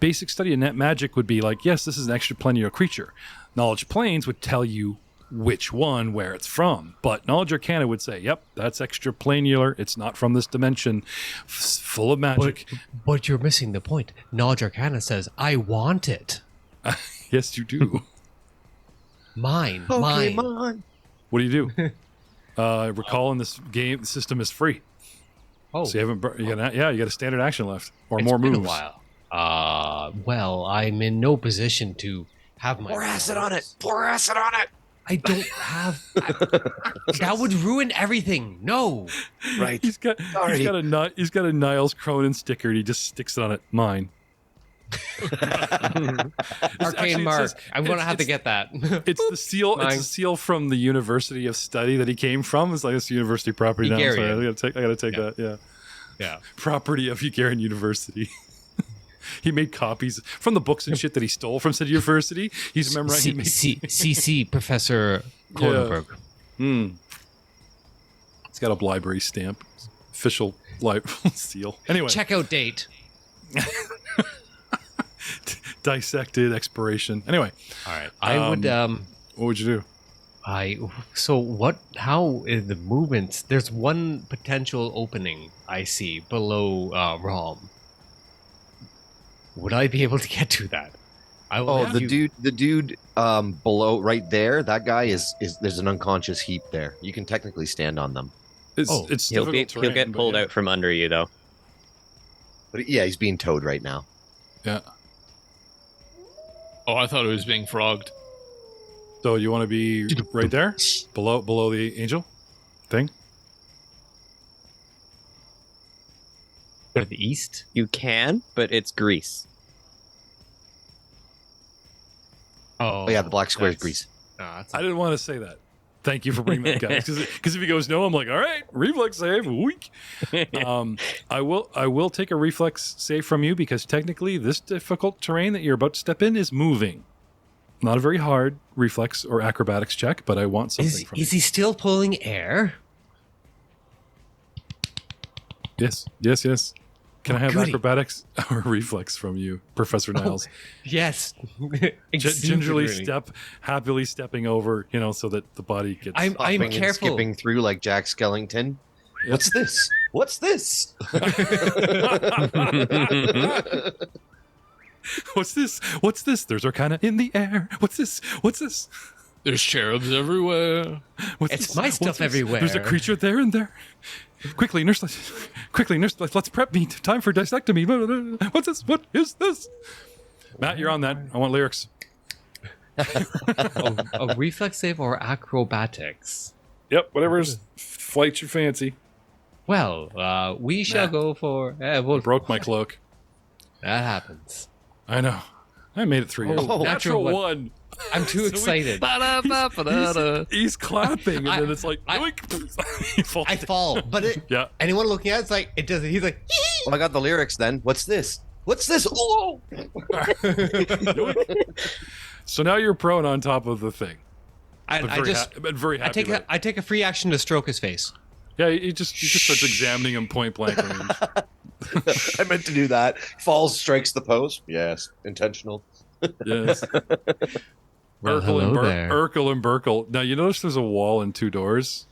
basic study in net magic would be like, yes, this is an extraplanial creature. Knowledge planes would tell you which one, where it's from. But Knowledge Arcana would say, yep, that's extraplanar. It's not from this dimension. Full of magic. But you're missing the point. Knowledge Arcana says, I want it. Yes, you do. Mine. Pokemon. What do you do? Recall in this game, the system is free. Oh, So you haven't. You got a standard action left, or it's more been moves. a while. Well, I'm in no position to have my... Pour acid on it. Pour acid on it. I don't have... that would ruin everything. No. Right. He's got a Niles Cronin sticker, and he just sticks it on it. Mine. Arcane Mark. I'm going to have to get that. It's the seal. Mine. It's a seal from the University of Study that he came from. It's like this university property now. Sorry, I gotta take that. Yeah. Yeah. Property of Hungarian University. He made copies from the books and shit that he stole from said university. He's memorizing. CC Professor Kronenberg. It's got a library stamp, official seal. Anyway, Checkout date. dissected expiration. Anyway, All right. I would... what would you do? So what? How is the movements? There's one potential opening I see below Rom. Would I be able to get to that? I will have you- The dude below right there, that guy is there's an unconscious heap there. You can technically stand on them. It's He'll difficult terrain, get but pulled yeah. out from under you, though. But yeah, he's being towed right now. Yeah. Oh, I thought it was being frogged. So you want to be right there, below the angel thing. Go to the east. You can, but it's grease. Oh yeah, the black square is grease. I didn't want to say that. Thank you for bringing that, guys. Because if he goes no, I'm like, all right, reflex save, weak. I will take a reflex save from you because technically this difficult terrain that you're about to step in is moving. Not a very hard reflex or acrobatics check, but I want something from Is he still pulling air? you. Yes. Can I have goody. acrobatics or reflex from you, Professor Niles? Yes. Gingerly happily stepping over, so that the body gets. I'm Hopping and careful. skipping through like Jack Skellington. Yep. What's this? What's this? What's this? There's Arcana in the air. What's this? There's cherubs everywhere. What's It's this? my What's stuff this? everywhere. There's a creature there and there. Quickly, nurse, let's prep me. Time for dissectomy. What's this? What is this? Matt, you're on that. I want lyrics. a reflex save or acrobatics? Yep, whatever's flight your fancy. Well, we shall Nah. go for... Broke my cloak. That happens. I know. I made it 3 years. Oh, Natural natural one. I'm too excited. He's clapping, and then it's like, he falls. I fall, but Yeah. anyone looking at it's like, it doesn't. He's like, Well, I got the lyrics then. What's this? What's this? Oh! So now you're prone on top of the thing. I Very happy. about it. I take a free action to stroke his face. Yeah, he just starts examining him point blank range. I meant to do that. Falls, strikes the post. Yes, intentional. Yes. hello there. Urkel and Burkle. Now, you notice there's a wall and 2 doors?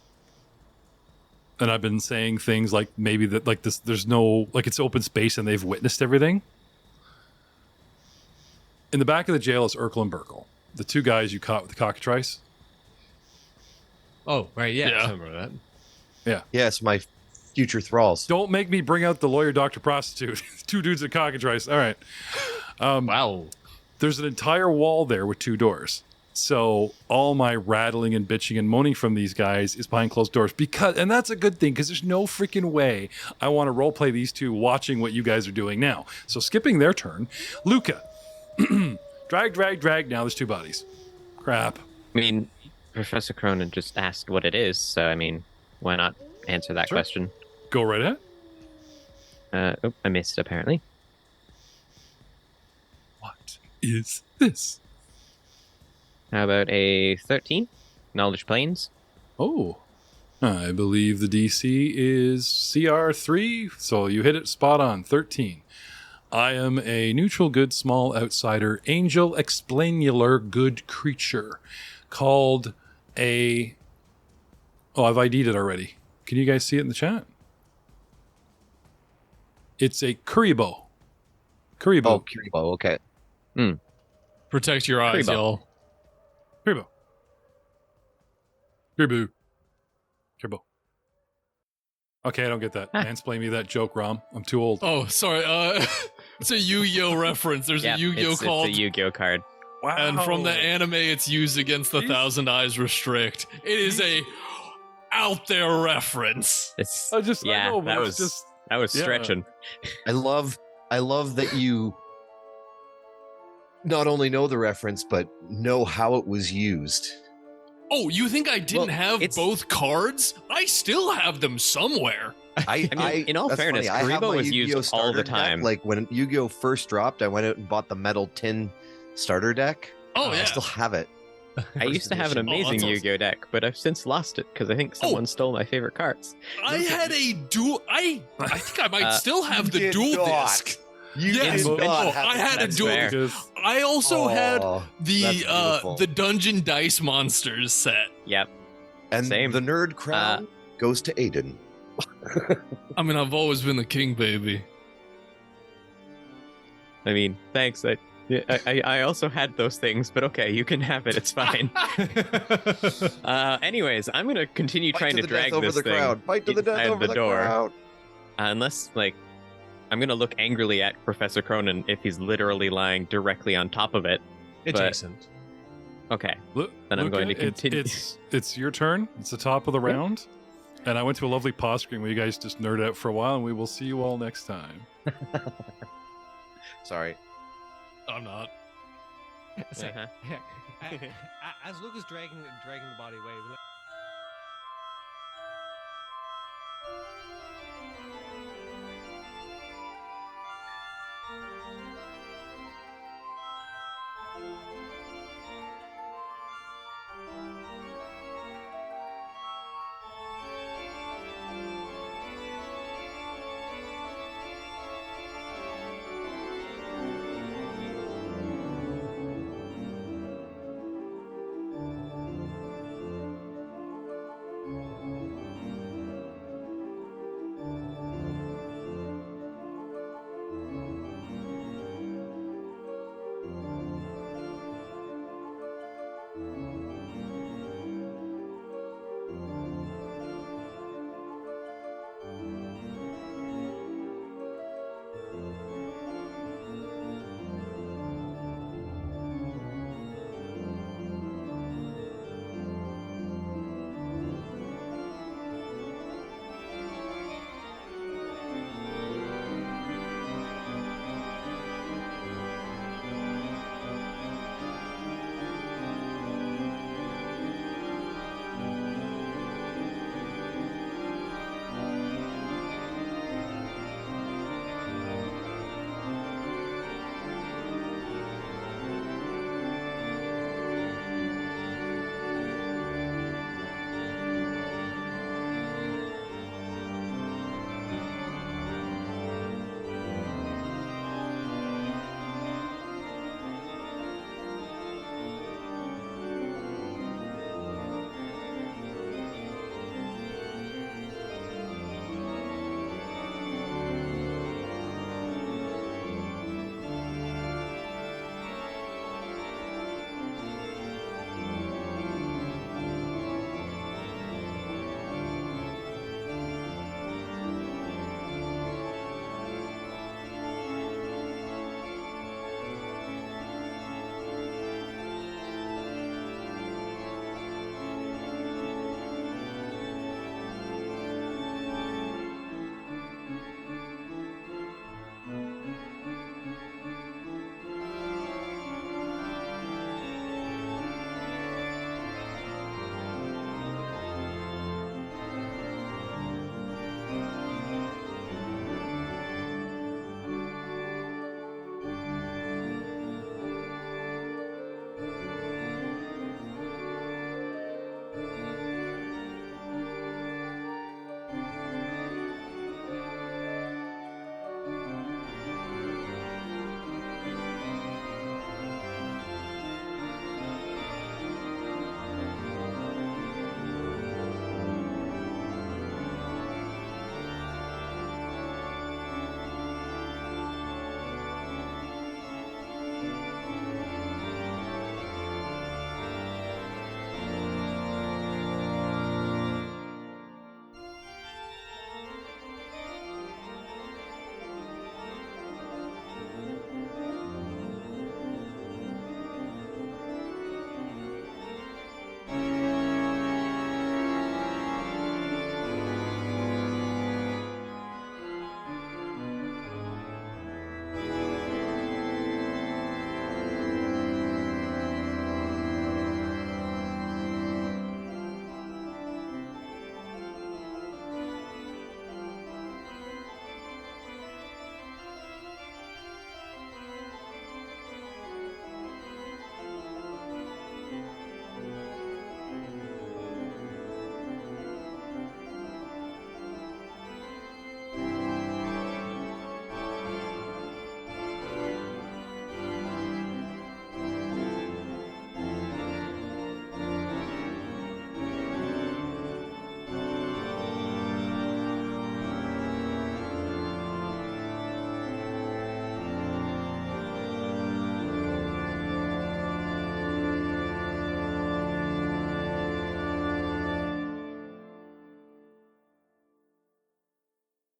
And I've been saying things like maybe that, like this, there's no, like it's open space and they've witnessed everything. In the back of the jail is Urkel and Burkle, the 2 guys you caught with the cockatrice. Oh, right, yeah. Yeah. I remember that. Yes, my future thralls. Don't make me bring out the lawyer, doctor, prostitute. 2 dudes at cockatrice. All right. Wow. There's an entire wall there with 2 doors. So all my rattling and bitching and moaning from these guys is behind closed doors and that's a good thing because there's no freaking way I want to roleplay these 2 watching what you guys are doing now. So skipping their turn, Luca, drag. Now there's 2 bodies. Crap. I mean, Professor Cronin just asked what it is, so I mean, why not answer that Sure. question? Go right ahead. I missed apparently. What is this? How about a 13? Knowledge planes. Oh, I believe the DC is CR3, so you hit it spot on, 13. I am a neutral good small outsider, angel explainular good creature called a... Oh, I've ID'd it already. Can you guys see it in the chat? It's a Kuribo. Kuribo. Oh, Kiribo, okay. Protect your eyes, Kuribo. y'all. Kuribo. Kuribo. Kuribo. Okay, I don't get that. Mansplain me that joke, Rom. I'm too old. Oh, sorry. It's a Yu-Gi-Oh reference. There's Yeah, a Yu-Gi-Oh it's called, a Yu-Gi-Oh card. Wow. and from the anime, it's used against the Jeez. Thousand Eyes Restrict. It is a out there reference. It's I yeah, know, but that it's was just... that was yeah. stretching. I love that you not only know the reference, but know how it was used. Oh, you think I didn't Well, have it's- both cards? I still have them somewhere. I mean, in all that's fairness, funny. I have Kuribo my was Yu-Gi-Oh used all the starter deck. time. Like when Yu-Gi-Oh first dropped, I went out and bought the metal tin starter deck. Oh, I yeah. still have it. I used to have an edition. Oh, amazing that's awesome. Yu-Gi-Oh deck, but I've since lost it because I think someone stole my favorite cards. I had a dual. I think I might still have the did dual not. disc. You Yes. did not Oh, have I had a That's dual. fair. Because I also had Oh, that's the beautiful. the Dungeon Dice Monsters set. Yep. and same. the nerd crown goes to Aiden. I mean, I've always been the king, baby. I mean, thanks. I also had those things, but okay, you can have it. It's fine. Anyways, I'm gonna continue Fight trying to to the death drag over this the thing crowd. Fight to the death inside over the crowd. unless, like, I'm gonna look angrily at Professor Cronin if he's literally lying directly on top of it. Adjacent. Okay. look, Then I'm going to it's- continue. It's your turn. It's the top of the Yeah. round. And I went to a lovely pause screen where you guys just nerd out for a while, and we will see you all next time. Sorry. I'm not. It's like, Uh-huh. as Luke is dragging the body away, we're like,